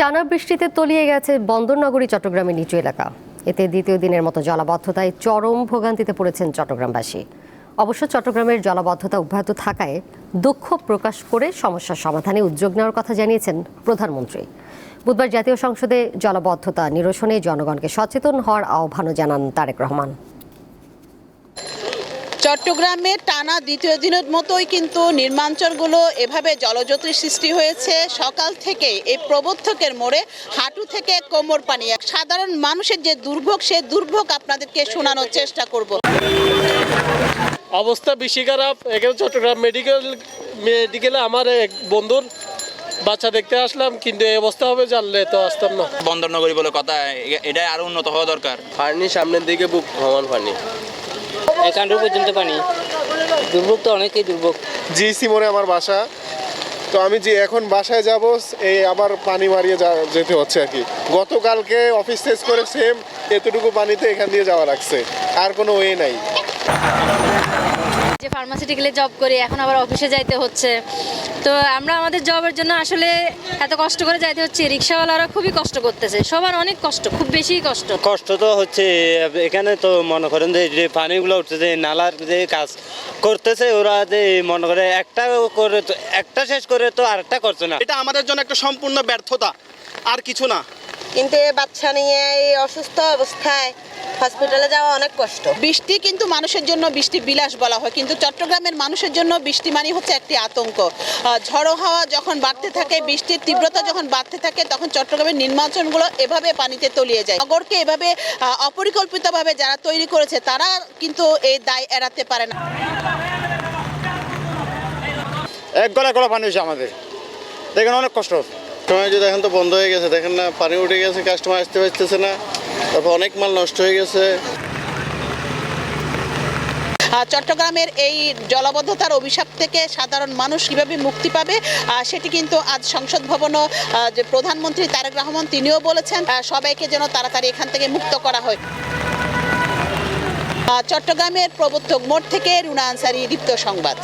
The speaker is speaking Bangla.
টানা বৃষ্টিতে তলিয়ে গেছে বন্দরনগরী চট্টগ্রামের নিচু এলাকা। এতে দ্বিতীয় দিনের মতো জলাবদ্ধতায় চরম ভোগান্তিতে পড়েছেন চট্টগ্রামবাসী। অবশ্য চট্টগ্রামের জলাবদ্ধতা অব্যাহত থাকায় দুঃখ প্রকাশ করে সমস্যার সমাধানে উদ্যোগ নেওয়ার কথা জানিয়েছেন প্রধানমন্ত্রী। বুধবার জাতীয় সংসদে জলাবদ্ধতা নিরসনে জনগণকে সচেতন হওয়ার আহ্বানও জানান তারেক রহমান। চট্টগ্রামে টানা দ্বিতীয় দিনের মতোই কিন্তু নির্মাঞ্চলগুলো এভাবে জলজ্যোতির সৃষ্টি হয়েছে। সকাল থেকে এই প্রবর্তকের মোড়ে হাঁটু থেকে কোমর পানি। সাধারণ মানুষের যে দুর্ভোগ, সে দুর্ভোগ আপনাদেরকে শোনানোর চেষ্টা করব। অবস্থা বেশি খারাপ। এখানে চট্টগ্রাম মেডিকেলে আমার এক বন্ধুর বাচ্চা দেখতে আসলাম, কিন্তু এই অবস্থা হবে জানলে তো আসতাম না। বন্দরনগরী বলে কথা, এটা আরো উন্নত হওয়া দরকার। পানি সামনের দিকে বুক ভ্রমণ পানি, একান্ডু পর্যন্ত পানি। দুর্ভোগ তো অনেকেই দুর্ভোগ। জিসি মোড়ে আমার বাসা, তো আমি যে এখন বাসায় যাব এই আবার পানি মারিয়ে যেতে হচ্ছে আর কি। গতকালকে অফিস শেষ করে সেম এতটুকু পানিতে এখান দিয়ে যাওয়া লাগছে, আর কোনো ওয়ে নাই। যে ফার্মাসিউটিক্যালে জব করি, এখন আবার অফিসে যাইতে হচ্ছে। তো আমরা আমাদের জবের জন্য আসলে এত কষ্ট করে যাইতে হচ্ছে। রিক্সাওয়ালারা খুবই কষ্ট করতেছে, সবার অনেক কষ্ট, খুব বেশি কষ্ট। কষ্ট তো হচ্ছে। এখানে তো মনে করেন যে পানিগুলো উঠতেছে, নালার যে কাজ করতেছে ওরা, যে মনে করে একটা করে তো একটা শেষ করে তো আরেকটা করছে না। এটা আমাদের জন্য একটা সম্পূর্ণ ব্যর্থতা, আর কিছু না। কিন্তু এই বাচ্চা নিয়ে এই অসুস্থ অবস্থায় হসপিটালে যাওয়া অনেক কষ্ট। বৃষ্টি কিন্তু মানুষের জন্য বৃষ্টি বিলাস বলা হয়, কিন্তু চট্টগ্রামের মানুষের জন্য বৃষ্টি মানে হচ্ছে একটি আতঙ্ক। ঝড়ো হাওয়া যখন বাড়তে থাকে, বৃষ্টির তীব্রতা যখন বাড়তে থাকে, তখন চট্টগ্রামের নির্মাঞ্চলগুলো এভাবে পানিতে তলিয়ে যায়। নগরকে এভাবে অপরিকল্পিতভাবে যারা তৈরি করেছে, তারা কিন্তু এই দায় এড়াতে পারে না। এক গলা পানি হয়েছে আমাদের, দেখেন অনেক কষ্ট। সময় যে দেখেন তো বন্ধ হয়ে গেছে, দেখেন না পানি উঠে গেছে, কাস্টমার আসতে পারতেছে না, তারপর অনেক মাল নষ্ট হয়ে গেছে। চট্টগ্রামের এই জলাবদ্ধতার অভিশাপ থেকে সাধারণ মানুষ কিভাবে মুক্তি পাবে, সেটি কিন্তু আজ সংসদ ভবনও যে প্রধানমন্ত্রী তারেক রহমান তিনিও বলেছেন সবাইকে যেন তাড়াতাড়ি এখান থেকে মুক্ত করা হয়। চট্টগ্রামের প্রবর্তক মোড় থেকে রুনা আনসারী, দীপ্ত সংবাদ।